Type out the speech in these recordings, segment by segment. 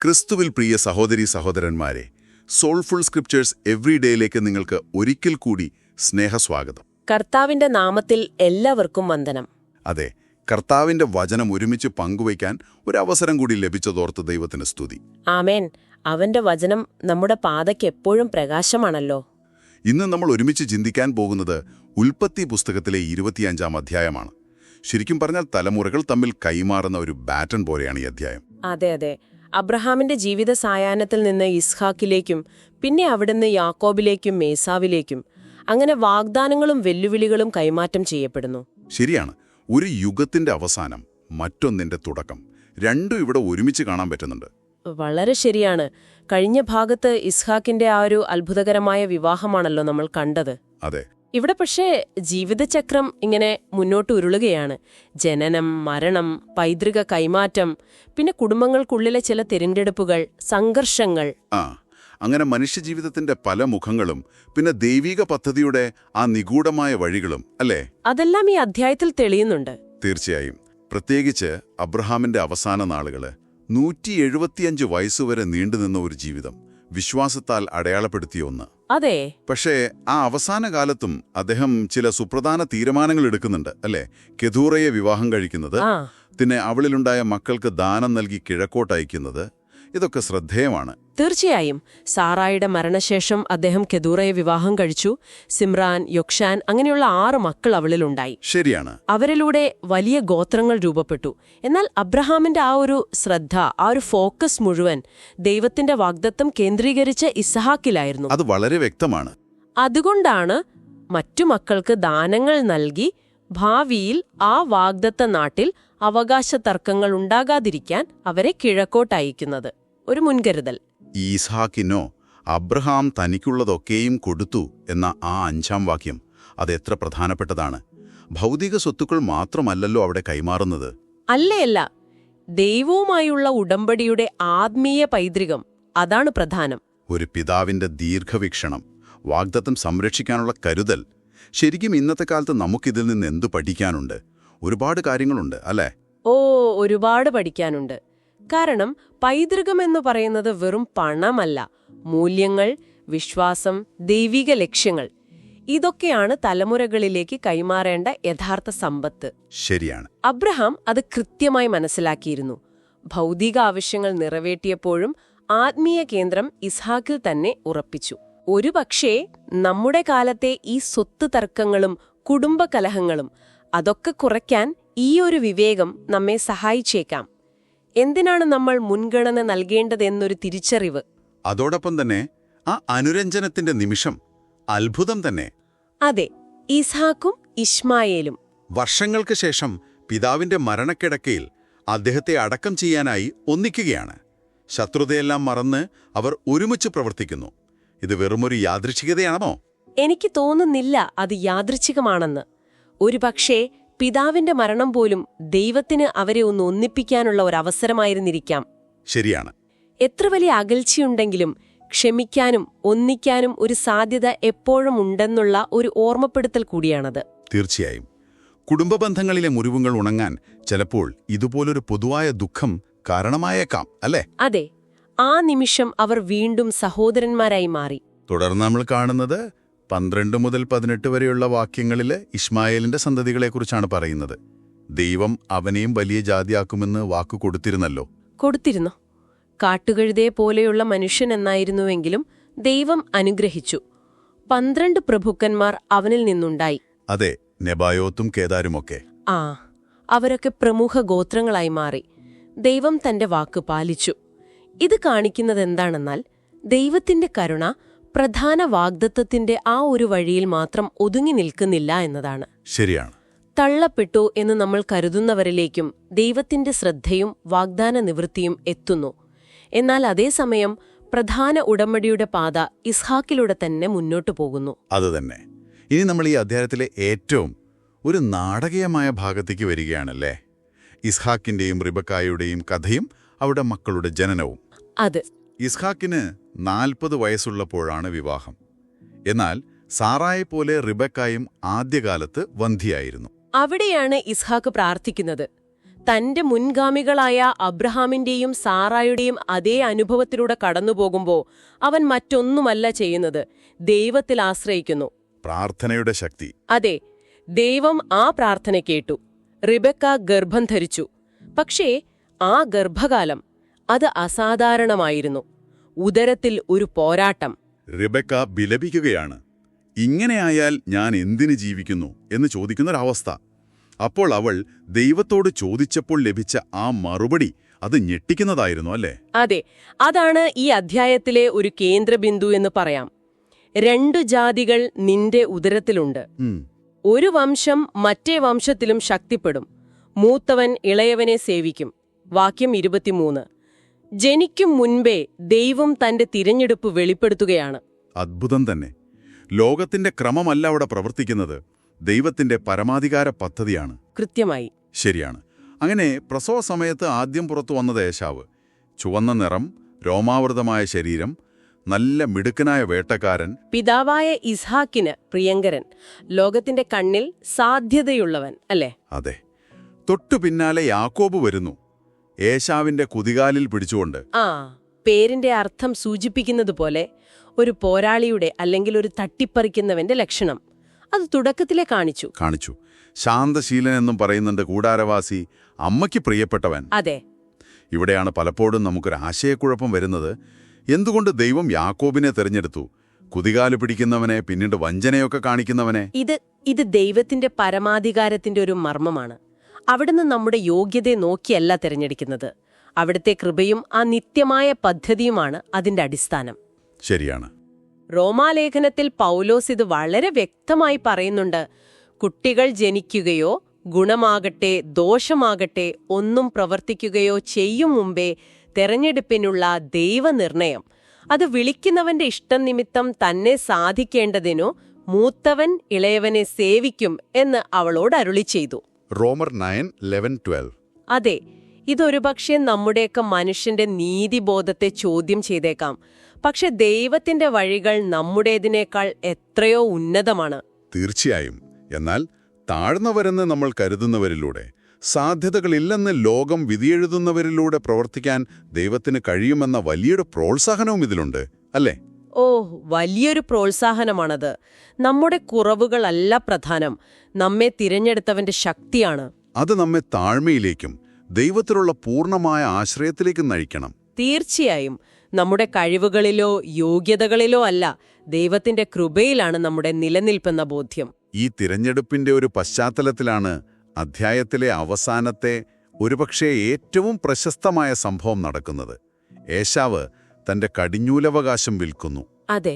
ക്രിസ്തുവിൽ പ്രിയ സഹോദരീ സഹോദരന്മാരെ, സോൾഫുൾ സ്ക്രിപ്റ്റേഴ്സ് എവ്രി ഡേയിലേക്ക് നിങ്ങൾക്ക് ഒരിക്കൽ കൂടി സ്നേഹസ്വാഗതം. കർത്താവിന്റെ നാമത്തിൽ എല്ലാവർക്കും വന്ദനം. അതെ, കർത്താവിന്റെ വചനം ഒരുമിച്ച് പങ്കുവയ്ക്കാൻ ഒരവസരം കൂടി ലഭിച്ചതോർത്ത് ദൈവത്തിന് സ്തുതി. ആമേൻ. അവന്റെ വചനം നമ്മുടെ പാതയ്ക്ക് എപ്പോഴും പ്രകാശമാണല്ലോ. ഇന്ന് നമ്മൾ ഒരുമിച്ച് ചിന്തിക്കാൻ പോകുന്നത് ഉൽപ്പത്തി പുസ്തകത്തിലെ 25-ാം അധ്യായമാണ്. ശരിക്കും പറഞ്ഞാൽ തലമുറകൾ തമ്മിൽ കൈമാറുന്ന ഒരു ബാറ്റൺ പോലെയാണ് ഈ അധ്യായം. അതെ അതെ. അബ്രഹാമിന്റെ ജീവിത സായാഹ്നത്തിൽ നിന്ന് ഇസ്ഹാക്കിലേക്കും പിന്നെ അവിടുന്ന് യാക്കോബിലേക്കും മേസാവിലേക്കും അങ്ങനെ വാഗ്ദാനങ്ങളും വെല്ലുവിളികളും കൈമാറ്റം ചെയ്യപ്പെടുന്നു. ശരിയാണ്. ഒരു യുഗത്തിന്റെ അവസാനം, മറ്റൊന്നിന്റെ തുടക്കം, രണ്ടും ഇവിടെ ഒരുമിച്ച് കാണാൻ പറ്റുന്നുണ്ട്. വളരെ ശരിയാണ്. കഴിഞ്ഞ ഭാഗത്ത് ഇസ്ഹാക്കിന്റെ ആ ഒരു അത്ഭുതകരമായ വിവാഹമാണല്ലോ നമ്മൾ കണ്ടത്. അതെ. ഇവിടെ പക്ഷേ ജീവിതചക്രം ഇങ്ങനെ മുന്നോട്ട് ഉരുളുകയാണ്. ജനനം, മരണം, പൈതൃക കൈമാറ്റം, പിന്നെ കുടുംബങ്ങൾക്കുള്ളിലെ ചില തിരഞ്ഞെടുപ്പുകൾ, സംഘർഷങ്ങൾ. അങ്ങനെ മനുഷ്യജീവിതത്തിന്റെ പല മുഖങ്ങളും പിന്നെ ദൈവിക പദ്ധതിയുടെ ആ നിഗൂഢമായ വഴികളും, അല്ലേ? അതെല്ലാം ഈ അധ്യായത്തിൽ തെളിയുന്നുണ്ട്. തീർച്ചയായും. പ്രത്യേകിച്ച് അബ്രഹാമിന്റെ അവസാന നാളുകള്, 175 വയസ്സുവരെ നീണ്ടുനിന്ന ഒരു ജീവിതം, വിശ്വാസത്താൽ അടയാളപ്പെടുത്തിയ ഒന്ന്. അതെ. പക്ഷേ ആ അവസാന കാലത്തും അദ്ദേഹം ചില സുപ്രധാന തീരുമാനങ്ങൾ എടുക്കുന്നുണ്ട്, അല്ലേ? കെതൂറയെ വിവാഹം കഴിക്കുന്നത്, പിന്നെ അവളിലുണ്ടായ മക്കൾക്ക് ദാനം നൽകി കിഴക്കോട്ടയക്കുന്നത്, ഇതൊക്കെ ശ്രദ്ധേയമാണ്. തീർച്ചയായും. സാറായുടെ മരണശേഷം അദ്ദേഹം കെതൂറയെ വിവാഹം കഴിച്ചു. സിമ്രാൻ, യൊക്ഷാൻ, അങ്ങനെയുള്ള 6 മക്കൾ അവളിലുണ്ടായി. ശരിയാണ്. അവരിലൂടെ വലിയ ഗോത്രങ്ങൾ രൂപപ്പെട്ടു. എന്നാൽ അബ്രഹാമിന്റെ ആ ഒരു ശ്രദ്ധ, ആ ഒരു ഫോക്കസ് മുഴുവൻ ദൈവത്തിന്റെ വാഗ്ദത്തം കേന്ദ്രീകരിച്ച് ഇസ്ഹാക്കിലായിരുന്നു. അത് വളരെ വ്യക്തമാണ്. അതുകൊണ്ടാണ് മറ്റു മക്കൾക്ക് ദാനങ്ങൾ നൽകി ഭാവിയിൽ ആ വാഗ്ദത്ത നാട്ടിൽ അവകാശ തർക്കങ്ങൾ ഉണ്ടാകാതിരിക്കാൻ അവരെ കിഴക്കോട്ടയക്കുന്നത്. ഒരു മുൻകരുതൽ. ഈസ്ഹാക്കിനോ അബ്രഹാം തനിക്കുള്ളതൊക്കെയും കൊടുത്തു എന്ന ആ 5-ാം വാക്യം, അതെത്ര പ്രധാനപ്പെട്ടതാണ്. ഭൗതിക സ്വത്തുക്കൾ മാത്രമല്ലല്ലോ അവിടെ കൈമാറുന്നത്. അല്ല, ദൈവവുമായുള്ള ഉടമ്പടിയുടെ ആത്മീയ പൈതൃകം, അതാണ് പ്രധാനം. ഒരു പിതാവിന്റെ ദീർഘവീക്ഷണം, വാഗ്ദത്തം സംരക്ഷിക്കാനുള്ള കരുതൽ. ശരിക്കും ഇന്നത്തെ കാലത്ത് നമുക്കിതിൽ നിന്ന് എന്തു പഠിക്കാനുണ്ട്? ഒരുപാട് കാര്യങ്ങളുണ്ട്, അല്ലേ? ഒരുപാട് പഠിക്കാനുണ്ട്. കാരണം പൈതൃകം എന്ന് പറയുന്നത് വെറും പണമല്ല. മൂല്യങ്ങൾ, വിശ്വാസം, ദൈവിക ലക്ഷ്യങ്ങൾ, ഇതൊക്കെയാണ് തലമുറകളിലേക്ക് കൈമാറേണ്ട യഥാർത്ഥ സമ്പത്ത്. ശരിയാണ്. അബ്രഹാം അത് കൃത്യമായി മനസ്സിലാക്കിയിരുന്നു. ഭൗതിക ആവശ്യങ്ങൾ നിറവേറ്റിയപ്പോഴും ആത്മീയ കേന്ദ്രം ഇസ്ഹാക്കിൽ തന്നെ ഉറപ്പിച്ചു. ഒരുപക്ഷേ നമ്മുടെ കാലത്തെ ഈ സ്വത്ത് തർക്കങ്ങളും കുടുംബകലഹങ്ങളും അതൊക്കെ കുറയ്ക്കാൻ ഈ ഒരു വിവേകം നമ്മെ സഹായിച്ചേക്കാം. എന്തിനാണ് നമ്മൾ മുൻഗണന നൽകേണ്ടതെന്നൊരു തിരിച്ചറിവ്. അതോടൊപ്പം തന്നെ ആ അനുരഞ്ജനത്തിന്റെ നിമിഷം, അത്ഭുതം തന്നെ. അതെ, ഇസ്ഹാക്കും ഇശ്മായേലും വർഷങ്ങൾക്ക് ശേഷം പിതാവിന്റെ മരണക്കിടക്കയിൽ അദ്ദേഹത്തെ അടക്കം ചെയ്യാനായി ഒന്നിക്കുകയാണ്. ശത്രുതയെല്ലാം മറന്ന് അവർ ഒരുമിച്ച് പ്രവർത്തിക്കുന്നു. ഇത് വെറുമൊരു യാദൃച്ഛികതയാണോ? എനിക്ക് തോന്നുന്നില്ല അത് യാദൃച്ഛികമാണെന്ന്. ഒരുപക്ഷേ പിതാവിന്റെ മരണം പോലും ദൈവത്തിന് അവരെ ഒന്ന് ഒന്നിപ്പിക്കാനുള്ള ഒരവസരമായിരുന്നിരിക്കാം. ശരിയാണ്. എത്ര വലിയ അകൽച്ചയുണ്ടെങ്കിലും ക്ഷമിക്കാനും ഒന്നിക്കാനും ഒരു സാധ്യത എപ്പോഴും ഉണ്ടെന്നുള്ള ഒരു ഓർമ്മപ്പെടുത്തൽ കൂടിയാണത്. തീർച്ചയായും. കുടുംബ ബന്ധങ്ങളിലെ മുറിവുകൾ ഉണങ്ങാൻ ചിലപ്പോൾ ഇതുപോലൊരു പൊതുവായ ദുഃഖം കാരണമായേക്കാം, അല്ലേ? അതെ. ആ നിമിഷം അവർ വീണ്ടും സഹോദരന്മാരായി മാറി. തുടർന്ന് നമ്മൾ കാണുന്നത് 12 മുതൽ 18 വരെയുള്ള വാക്യങ്ങളിൽ ഇശ്മായേലിന്റെ സന്തതികളെക്കുറിച്ചാണ് പറയുന്നത്. ദൈവം അവനെയും വലിയ ജാതിയാക്കുമെന്ന് വാക്കു കൊടുത്തിരുന്നു. കാട്ടുകഴുതയെ പോലെയുള്ള മനുഷ്യൻ എന്നായിരുന്നുവെങ്കിലും ദൈവം അനുഗ്രഹിച്ചു. 12 പ്രഭുക്കന്മാർ അവനിൽ നിന്നുണ്ടായി. അതെ, നെബായോത്തും കേദാരുമൊക്കെ. അവരൊക്കെ പ്രമുഖ ഗോത്രങ്ങളായി മാറി. ദൈവം തന്റെ വാക്ക് പാലിച്ചു. ഇത് കാണിക്കുന്നതെന്താണെന്നാൽ ദൈവത്തിന്റെ കരുണ പ്രധാന വാഗ്ദത്തത്തിന്റെ ആ ഒരു വഴിയിൽ മാത്രം ഒതുങ്ങി നിൽക്കുന്നില്ല എന്നതാണ്. ശരിയാണ്. തള്ളപ്പെട്ടു എന്ന് നമ്മൾ കരുതുന്നവരിലേക്കും ദൈവത്തിന്റെ ശ്രദ്ധയും വാഗ്ദാന നിവൃത്തിയും എത്തുന്നു. എന്നാൽ അതേസമയം പ്രധാന ഉടമ്പടിയുടെ പാത ഇസ്ഹാക്കിലൂടെ തന്നെ മുന്നോട്ടു പോകുന്നു. അതുതന്നെ. ഇനി നമ്മൾ ഈ അധ്യായത്തിലെ ഏറ്റവും ഒരു നാടകീയമായ ഭാഗത്തേക്ക് വരികയാണല്ലേ. ഇസ്ഹാക്കിന്റെയും റിബക്കായുടെയും കഥയും അവരുടെ മക്കളുടെ ജനനവും. അത് ഇസ്ഹാക്കിന് 40 വയസ്സുള്ളപ്പോഴാണ് വിവാഹം. എന്നാൽ സാറായെപ്പോലെ റിബക്കായും ആദ്യകാലത്ത് വന്ധ്യയായിരുന്നു. അവിടെയാണ് ഇസ്ഹാക്ക് പ്രാർത്ഥിക്കുന്നത്. തന്റെ മുൻഗാമികളായ അബ്രഹാമിന്റെയും സാറായുടെയും അതേ അനുഭവത്തിലൂടെ കടന്നുപോകുമ്പോ അവൻ മറ്റൊന്നുമല്ല ചെയ്യുന്നത്, ദൈവത്തിൽ ആശ്രയിക്കുന്നു. പ്രാർത്ഥനയുടെ ശക്തി. അതെ, ദൈവം ആ പ്രാർത്ഥന കേട്ടു. റിബെക്ക ഗർഭം ധരിച്ചു. പക്ഷേ ആ ഗർഭകാലം അത് അസാധാരണമായിരുന്നു. ഉദരത്തിൽ ഒരു പോരാട്ടം. റിബെക്ക വിലപിക്കുകയാണ്. ഇങ്ങനെയായാൽ ഞാൻ എന്തിന് ജീവിക്കുന്നു എന്ന് ചോദിക്കുന്നൊരവസ്ഥ. അപ്പോൾ അവൾ ദൈവത്തോട് ചോദിച്ചപ്പോൾ ലഭിച്ച ആ മറുപടി അത് ഞെട്ടിക്കുന്നതായിരുന്നു, അല്ലേ? അതെ, അതാണ് ഈ അധ്യായത്തിലെ ഒരു കേന്ദ്രബിന്ദു എന്ന് പറയാം. 2 ജാതികൾ നിന്റെ ഉദരത്തിലുണ്ട്. ഒരു വംശം മറ്റേ വംശത്തിലും ശക്തിപ്പെടും. മൂത്തവൻ ഇളയവനെ സേവിക്കും. വാക്യം 23. ജനിക്കും മുൻപേ ദൈവം തന്റെ തിരഞ്ഞെടുപ്പ് വെളിപ്പെടുത്തുകയാണ്. അദ്ഭുതം തന്നെ. ലോകത്തിന്റെ ക്രമമല്ല അവിടെ പ്രവർത്തിക്കുന്നത്, ദൈവത്തിന്റെ പരമാധികാര പദ്ധതിയാണ്. കൃത്യമായി. ശരിയാണ്. അങ്ങനെ പ്രസവ സമയത്ത് ആദ്യം പുറത്തു വന്നത് ഏശാവ്. ചുവന്ന നിറം, രോമാവൃതമായ ശരീരം, നല്ല മിടുക്കനായ വേട്ടക്കാരൻ. പിതാവായ ഇസ്ഹാക്കിന് പ്രിയങ്കരൻ, ലോകത്തിന്റെ കണ്ണിൽ സാധ്യതയുള്ളവൻ, അല്ലേ? അതെ. തൊട്ടു പിന്നാലെ യാക്കോബ് വരുന്നു, ഏശാവിന്റെ കുതികാലിൽ പിടിച്ചുകൊണ്ട്. പേരിന്റെ അർത്ഥം സൂചിപ്പിക്കുന്നത് പോലെ ഒരു പോരാളിയുടെ അല്ലെങ്കിൽ ഒരു തട്ടിപ്പറിക്കുന്നവന്റെ ലക്ഷണം അത് തുടക്കത്തിലെ കാണിച്ചു. ശാന്തശീലൻ എന്നും പറയുന്നുണ്ട്, കൂടാരവാസി, അമ്മയ്ക്ക് പ്രിയപ്പെട്ടവൻ. അതെ. ഇവിടെയാണ് പലപ്പോഴും നമുക്കൊരു ആശയക്കുഴപ്പം വരുന്നത്. എന്തുകൊണ്ട് ദൈവം യാക്കോബിനെ തെരഞ്ഞെടുത്തു? കുതികാല് പിടിക്കുന്നവനെ, പിന്നീട് വഞ്ചനയൊക്കെ കാണിക്കുന്നവനെ. ഇത് ദൈവത്തിന്റെ പരമാധികാരത്തിന്റെ ഒരു മർമ്മമാണ്. അവിടുന്ന് നമ്മുടെ യോഗ്യതയെ നോക്കിയല്ല തിരഞ്ഞെടുക്കുന്നത്. അവിടുത്തെ കൃപയും ആ നിത്യമായ പദ്ധതിയുമാണ് അതിന്റെ അടിസ്ഥാനം. ശരിയാണ്. റോമാലേഖനത്തിൽ പൗലോസ് ഇത് വളരെ വ്യക്തമായി പറയുന്നുണ്ട്. കുട്ടികൾ ജനിക്കുകയോ ഗുണമാകട്ടെ ദോഷമാകട്ടെ ഒന്നും പ്രവർത്തിക്കുകയോ ചെയ്യും മുമ്പേ തെരഞ്ഞെടുപ്പിനുള്ള ദൈവനിർണയം അത് വിളിക്കുന്നവന്റെ ഇഷ്ടം നിമിത്തം തന്നെ സാധിക്കേണ്ടതിനു മൂത്തവൻ ഇളയവനെ സേവിക്കും എന്ന് അവളോട് അരുളി ചെയ്തു. റോമർ 9:11-12. അതെ, ഇതൊരുപക്ഷെ നമ്മുടെയൊക്കെ മനുഷ്യന്റെ നീതിബോധത്തെ ചോദ്യം ചെയ്തേക്കാം. പക്ഷെ ദൈവത്തിന്റെ വഴികൾ നമ്മുടേതിനേക്കാൾ എത്രയോ ഉന്നതമാണ്. തീർച്ചയായും. എന്നാൽ താഴ്ന്നവരെന്ന് നമ്മൾ കരുതുന്നവരിലൂടെ, സാധ്യതകളില്ലെന്ന് ലോകം വിധിയെഴുതുന്നവരിലൂടെ പ്രവർത്തിക്കാൻ ദൈവത്തിന് കഴിയുമെന്ന വലിയൊരു പ്രോത്സാഹനവും ഇതിലുണ്ട്, അല്ലേ? വലിയൊരു പ്രോത്സാഹനമാണത്. നമ്മുടെ കുറവുകളല്ല പ്രധാനം, നമ്മെ തിരഞ്ഞെടുത്തവന്റെ ശക്തിയാണ്. അത് നമ്മെ താഴ്മയിലേക്കും ദൈവത്തിലുള്ള പൂർണ്ണമായ ആശ്രയത്തിലേക്കും നയിക്കണം. തീർച്ചയായും. നമ്മുടെ കഴിവുകളിലോ യോഗ്യതകളിലോ അല്ല, ദൈവത്തിന്റെ കൃപയിലാണ് നമ്മുടെ നിലനിൽപ്പെന്ന ബോധ്യം. ഈ തിരഞ്ഞെടുപ്പിന്റെ ഒരു പശ്ചാത്തലത്തിലാണ് അധ്യായത്തിലെ അവസാനത്തെ ഒരുപക്ഷേ ഏറ്റവും പ്രശസ്തമായ സംഭവം നടക്കുന്നത്. ഏശാവ് തന്റെ കടിഞ്ഞൂലവകാശം വിൽക്കുന്നു. അതെ,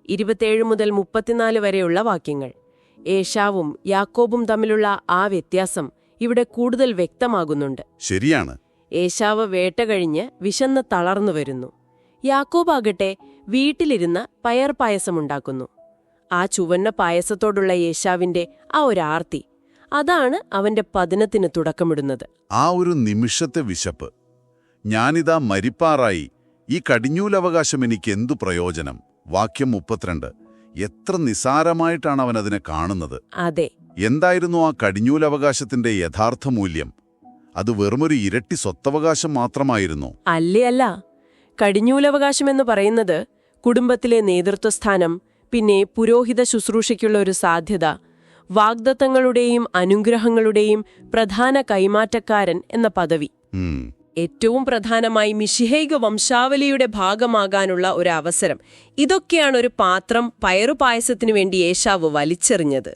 27 മുതൽ 34 വരെയുള്ള വാക്യങ്ങൾ. ഏശാവും യാക്കോബും തമ്മിലുള്ള ആ വ്യത്യാസം ഇവിടെ കൂടുതൽ വ്യക്തമാകുന്നുണ്ട്. ശരിയാണ്. ഏശാവ് വേട്ട കഴിഞ്ഞ് വിശന്ന് തളർന്നു വരുന്നു. യാക്കോബാകട്ടെ വീട്ടിലിരുന്ന് പയർ പായസമുണ്ടാക്കുന്നു. ആ ചുവന്ന പായസത്തോടുള്ള ഏശാവിന്റെ ആ ഒരു ആർത്തി, അതാണ് അവന്റെ പതനത്തിന് തുടക്കമിടുന്നത്. ആ ഒരു നിമിഷത്തെ വിശപ്പ്, ഞാനിതാ മരിപ്പാറായി, ഈ കടിഞ്ഞൂലവകാശം എനിക്കെന്തു പ്രയോജനം? വാക്യം 32. എത്ര നിസാരമായിട്ടാണ് അവൻ അതിനെ കാണുന്നത്. അതെ. എന്തായിരുന്നു ആ കടിഞ്ഞൂലവകാശത്തിന്റെ യഥാർത്ഥ മൂല്യം? അത് വെറുമൊരു ഇരട്ടി സ്വത്തവകാശം മാത്രമായിരുന്നോ? അല്ല. കടിഞ്ഞൂലവകാശമെന്ന് പറയുന്നത് കുടുംബത്തിലെ നേതൃത്വസ്ഥാനം, പിന്നെ പുരോഹിത ശുശ്രൂഷയ്ക്കുള്ള ഒരു സാധ്യത, വാഗ്ദത്തങ്ങളുടെയും അനുഗ്രഹങ്ങളുടെയും പ്രധാന കൈമാറ്റക്കാരൻ എന്ന പദവി, ഏറ്റവും പ്രധാനമായി മിശിഹൈക വംശാവലിയുടെ ഭാഗമാകാനുള്ള ഒരു അവസരം, ഇതൊക്കെയാണ് ഒരു പാത്രം പയറുപായസത്തിനു വേണ്ടി ഏശാവ് വലിച്ചെറിഞ്ഞത്.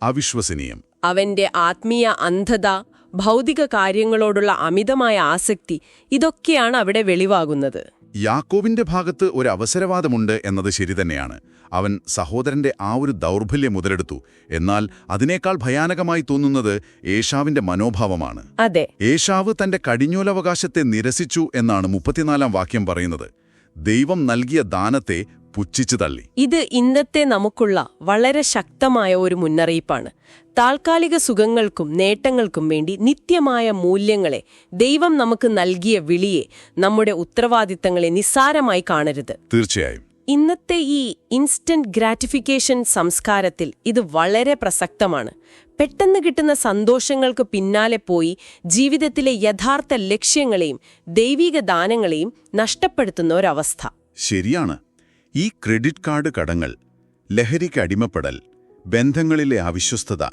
അവിശ്വസനീയം. അവന്റെ ആത്മീയ അന്ധത, ഭൗതിക കാര്യങ്ങളോടുള്ള അമിതമായ ആസക്തി, ഇതൊക്കെയാണ് അവിടെ വെളിവാകുന്നത്. യാക്കോബിന്റെ ഭാഗത്ത് ഒരു അവസരവാദമുണ്ട് എന്നത് ശരിതന്നെയാണ്. അവൻ സഹോദരന്റെ ആ ഒരു ദൗർബല്യം മുതലെടുത്തു. എന്നാൽ അതിനേക്കാൾ ഭയാനകമായി തോന്നുന്നത് ഏശാവിന്റെ മനോഭാവമാണ്. അതെ, ഏശാവ് തന്റെ കടിഞ്ഞൂലവകാശത്തെ നിരസിച്ചു എന്നാണ് 34-ാം വാക്യം പറയുന്നത്. ദൈവം നൽകിയ ദാനത്തെ പുച്ഛിച്ചു തള്ളി. ഇത് ഇന്നത്തെ നമുക്കുള്ള വളരെ ശക്തമായ ഒരു മുന്നറിയിപ്പാണ്. താൽക്കാലിക സുഖങ്ങൾക്കും നേട്ടങ്ങൾക്കും വേണ്ടി നിത്യമായ മൂല്യങ്ങളെ, ദൈവം നമുക്ക് നൽകിയ വിളിയെ, നമ്മുടെ ഉത്തരവാദിത്തങ്ങളെ നിസ്സാരമായി കാണരുത്. തീർച്ചയായും. ഇന്നത്തെ ഈ ഇൻസ്റ്റന്റ് ഗ്രാറ്റിഫിക്കേഷൻ സംസ്കാരത്തിൽ ഇത് വളരെ പ്രസക്തമാണ്. പെട്ടെന്ന് കിട്ടുന്ന സന്തോഷങ്ങൾക്ക് പിന്നാലെ പോയി ജീവിതത്തിലെ യഥാർത്ഥ ലക്ഷ്യങ്ങളെയും ദൈവിക ദാനങ്ങളെയും നഷ്ടപ്പെടുത്തുന്ന ഒരവസ്ഥ. ശരിയാണ്. ഈ ക്രെഡിറ്റ് കാർഡ് കടങ്ങൾ, ലഹരിക്ക് അടിമപ്പെടൽ, ബന്ധങ്ങളിലെ അവിശ്വസ്തത,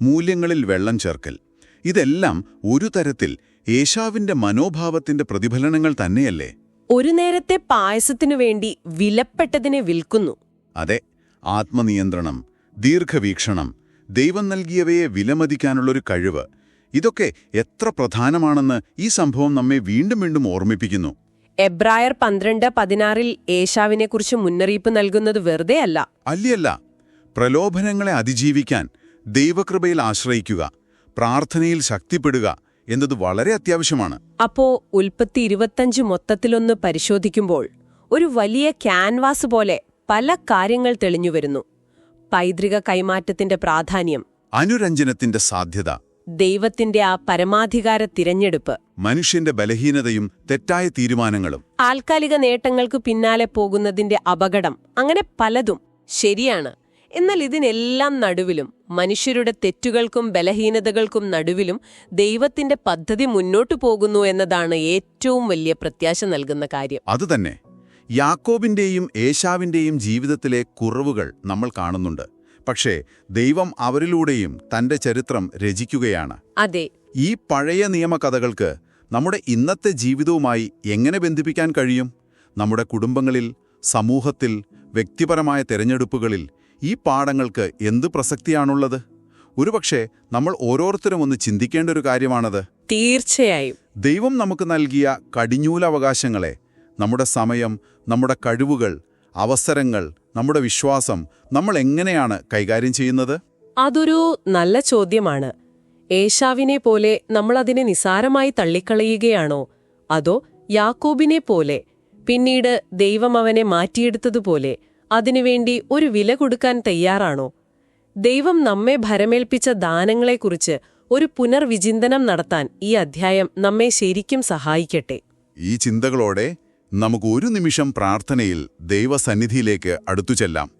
മൂല്യങ്ങളിൽ വെള്ളം ചേർക്കൽ, ഇതെല്ലാം ഒരു തരത്തിൽ ഏശാവിന്റെ മനോഭാവത്തിന്റെ പ്രതിഫലനങ്ങൾ തന്നെയല്ലേ? ഒരു നേരത്തെ പായസത്തിനു വേണ്ടി വിലപ്പെട്ടതിനെ വിൽക്കുന്നു. അതെ, ആത്മനിയന്ത്രണം, ദീർഘവീക്ഷണം, ദൈവം നൽകിയവയെ വിലമതിക്കാനുള്ളൊരു കഴിവ്, ഇതൊക്കെ എത്ര പ്രധാനമാണെന്ന് ഈ സംഭവം നമ്മെ വീണ്ടും വീണ്ടും ഓർമ്മിപ്പിക്കുന്നു. എബ്രായർ 12:16 ഏശാവിനെക്കുറിച്ച് മുന്നറിയിപ്പ് നൽകുന്നത് വെറുതെ അല്ല. അല്ലയല്ല, പ്രലോഭനങ്ങളെ അതിജീവിക്കാൻ ദൈവകൃപയിൽ ആശ്രയിക്കുക, പ്രാർത്ഥനയിൽ ശക്തിപ്പെടുക എന്നത് വളരെ അത്യാവശ്യമാണ്. അപ്പോ ഉൽപ്പത്തി 25 മൊത്തത്തിലൊന്ന് പരിശോധിക്കുമ്പോൾ ഒരു വലിയ ക്യാൻവാസ് പോലെ പല കാര്യങ്ങൾ തെളിഞ്ഞുവരുന്നു. പൈതൃക കൈമാറ്റത്തിന്റെ പ്രാധാന്യം, അനുരഞ്ജനത്തിന്റെ സാധ്യത, ദൈവത്തിന്റെ ആ പരമാധികാര തിരഞ്ഞെടുപ്പ്, മനുഷ്യന്റെ ബലഹീനതയും തെറ്റായ തീരുമാനങ്ങളും, താൽക്കാലിക നേട്ടങ്ങൾക്ക് പിന്നാലെ പോകുന്നതിന്റെ അപകടം, അങ്ങനെ പലതും. ശരിയാണ്. എന്നാൽ ഇതിനെല്ലാം നടുവിലും, മനുഷ്യരുടെ തെറ്റുകൾക്കും ബലഹീനതകൾക്കും നടുവിലും ദൈവത്തിന്റെ പദ്ധതി മുന്നോട്ടു പോകുന്നു എന്നതാണ് ഏറ്റവും വലിയ പ്രത്യാശ നൽകുന്ന കാര്യം. അതുതന്നെ. യാക്കോബിന്റെയും ഏശാവിന്റെയും ജീവിതത്തിലെ കുറവുകൾ നമ്മൾ കാണുന്നുണ്ട്. പക്ഷേ ദൈവം അവരിലൂടെയും തന്റെ ചരിത്രം രചിക്കുകയാണ്. അതെ. ഈ പഴയ നിയമകഥകൾക്ക് നമ്മുടെ ഇന്നത്തെ ജീവിതവുമായി എങ്ങനെ ബന്ധിപ്പിക്കാൻ കഴിയും? നമ്മുടെ കുടുംബങ്ങളിൽ, സമൂഹത്തിൽ, വ്യക്തിപരമായ തിരഞ്ഞെടുപ്പുകളിൽ ഈ പാഠങ്ങൾക്ക് എന്ത് പ്രസക്തിയാണുള്ളത്? ഒരുപക്ഷെ നമ്മൾ ഓരോരുത്തരും ഒന്ന് ചിന്തിക്കേണ്ട ഒരു കാര്യമാണത്. തീർച്ചയായും. ദൈവം നമുക്ക് നൽകിയ കടിഞ്ഞൂലവകാശങ്ങളെ, നമ്മുടെ സമയം, നമ്മുടെ കഴിവുകൾ, അവസരങ്ങൾ, നമ്മുടെ വിശ്വാസം നമ്മൾ എങ്ങനെയാണ് കൈകാര്യം ചെയ്യുന്നത്? അതൊരു നല്ല ചോദ്യമാണ്. ഏശാവിനെ പോലെ നമ്മളതിനെ നിസാരമായി തള്ളിക്കളയുകയാണോ? അതോ യാക്കോബിനെ പോലെ, പിന്നീട് ദൈവം അവനെ മാറ്റിയെടുത്തതുപോലെ അതിനുവേണ്ടി ഒരു വില കൊടുക്കാൻ തയ്യാറാണോ? ദൈവം നമ്മെ ഭരമേൽപ്പിച്ച ദാനങ്ങളെക്കുറിച്ച് ഒരു പുനർവിചിന്തനം നടത്താൻ ഈ അധ്യായം നമ്മെ ശരിക്കും സഹായിക്കട്ടെ. ഈ ചിന്തകളോടെ നമുക്ക് ഒരു നിമിഷം പ്രാർത്ഥനയിൽ ദൈവസന്നിധിയിലേക്ക് അടുത്തുചെല്ലാം.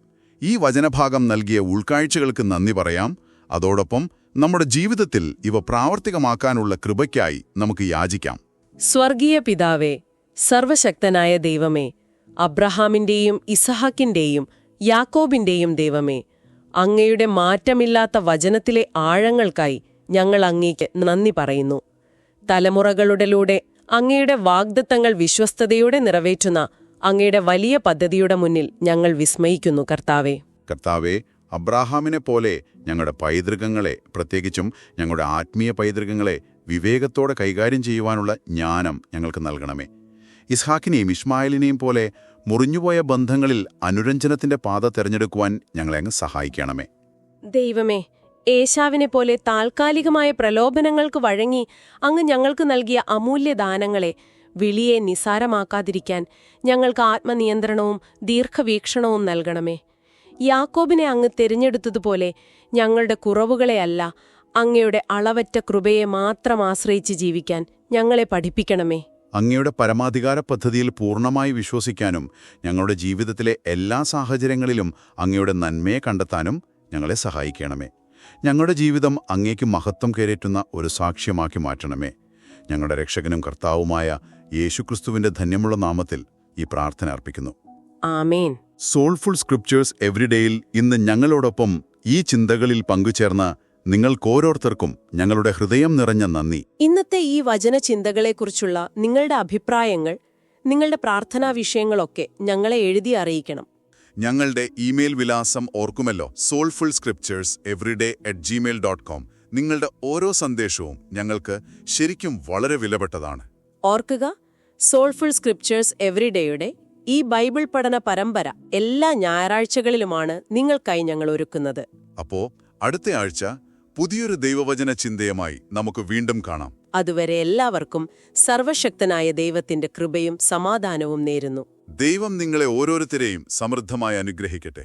ഈ വചനഭാഗം നൽകിയ ഉൾക്കാഴ്ചകൾക്ക് നന്ദി പറയാം. അതോടൊപ്പം നമ്മുടെ ജീവിതത്തിൽ ഇവ പ്രാവർത്തികമാക്കാനുള്ള കൃപയ്ക്കായി നമുക്ക് യാചിക്കാം. സ്വർഗീയ പിതാവേ, സർവശക്തനായ ദൈവമേ, അബ്രഹാമിന്റെയും ഇസഹാക്കിന്റെയും യാക്കോബിന്റെയും ദൈവമേ, അങ്ങയുടെ മാറ്റമില്ലാത്ത വചനത്തിലെ ആഴങ്ങൾക്കായി ഞങ്ങൾ അങ്ങേക്ക് നന്ദി പറയുന്നു. തലമുറകളുടെലൂടെ അങ്ങയുടെ വാഗ്ദത്തങ്ങൾ വിശ്വസ്തയോടെ നിറവേറ്റുന്ന അങ്ങയുടെ വലിയ പദ്ധതിയുടെ മുന്നിൽ ഞങ്ങൾ വിസ്മയിക്കുന്നു കർത്താവേ. കർത്താവേ, അബ്രാഹാമിനെ പോലെ ഞങ്ങളുടെ പൈതൃകങ്ങളെ, പ്രത്യേകിച്ചും ഞങ്ങളുടെ ആത്മീയ പൈതൃകങ്ങളെ വിവേകത്തോടെ കൈകാര്യം ചെയ്യുവാനുള്ള ജ്ഞാനം ഞങ്ങൾക്ക് നൽകണമേ. ഇസ്ഹാക്കിനെയും ഇസ്മായിലിനെയും പോലെ മുറിഞ്ഞുപോയ ബന്ധങ്ങളിൽ അനുരഞ്ജനത്തിന്റെ പാത തിരഞ്ഞെടുക്കുവാൻ ഞങ്ങളെ അങ്ങ് സഹായിക്കണമേ. ദൈവമേ, ഏശാവിനെ പോലെ താൽക്കാലികമായ പ്രലോഭനങ്ങൾക്ക് വഴങ്ങി അങ്ങ് ഞങ്ങൾക്ക് നൽകിയ അമൂല്യദാനങ്ങളെ, വിളിയെ നിസാരമാക്കാതിരിക്കാൻ ഞങ്ങൾക്ക് ആത്മനിയന്ത്രണവും ദീർഘവീക്ഷണവും നൽകണമേ. യാക്കോബിനെ അങ്ങ് തിരഞ്ഞെടുത്തതുപോലെ ഞങ്ങളുടെ കുറവുകളെയല്ല, അങ്ങയുടെ അളവറ്റ കൃപയെ മാത്രം ആശ്രയിച്ച് ജീവിക്കാൻ ഞങ്ങളെ പഠിപ്പിക്കണമേ. അങ്ങയുടെ പരമാധികാര പദ്ധതിയിൽ പൂർണ്ണമായി വിശ്വസിക്കാനും ഞങ്ങളുടെ ജീവിതത്തിലെ എല്ലാ സാഹചര്യങ്ങളിലും അങ്ങയുടെ നന്മയെ കണ്ടെത്താനും ഞങ്ങളെ സഹായിക്കണമേ. ഞങ്ങളുടെ ജീവിതം അങ്ങേക്ക് മഹത്വം കയറേറ്റുന്ന ഒരു സാക്ഷ്യമാക്കി മാറ്റണമേ. ഞങ്ങളുടെ രക്ഷകനും കർത്താവുമായ യേശുക്രിസ്തുവിന്റെ ധന്യമുള്ള നാമത്തിൽ ഈ പ്രാർത്ഥന അർപ്പിക്കുന്നു. ആമേൻ. സോൾഫുൾ സ്ക്രിപ്ചേഴ്സ് എവരിഡേയിൽ ഇന്ന് ഞങ്ങളോടൊപ്പം ഈ ചിന്തകളിൽ പങ്കുചേർന്ന നിങ്ങൾക്കോരോരുത്തർക്കും ഞങ്ങളുടെ ഹൃദയം നിറഞ്ഞ നന്ദി. ഇന്നത്തെ ഈ വചനചിന്തകളെക്കുറിച്ചുള്ള നിങ്ങളുടെ അഭിപ്രായങ്ങൾ, നിങ്ങളുടെ പ്രാർത്ഥനാ വിഷയങ്ങളൊക്കെ ഞങ്ങളെ എഴുതി അറിയിക്കണം. ഞങ്ങളുടെ ഇമെയിൽ വിലാസം ഓർക്കുമല്ലോ, soulfulscriptureseveryday@gmail.com. നിങ്ങളുടെ ഓരോ സന്ദേശവും ഞങ്ങൾക്ക് ശരിക്കും വളരെ വിലപ്പെട്ടതാണ്. ഓർക്കുക, സോൾഫുൾ സ്ക്രിപ്ചേഴ്സ് എവരിഡേയുടെ ഈ ബൈബിൾ പഠന പരമ്പര എല്ലാ ഞായറാഴ്ചകളിലുമാണ് നിങ്ങൾക്കായി ഞങ്ങൾ ഒരുക്കുന്നത്. അപ്പോ അടുത്ത ആഴ്ച പുതിയൊരു ദൈവവചന ചിന്തയുമായി നമുക്ക് വീണ്ടും കാണാം. അതുവരെ എല്ലാവർക്കും സർവശക്തനായ ദൈവത്തിന്റെ കൃപയും സമാധാനവും നേരുന്നു. ദൈവം നിങ്ങളെ ഓരോരുത്തരെയും സമൃദ്ധമായി അനുഗ്രഹിക്കട്ടെ.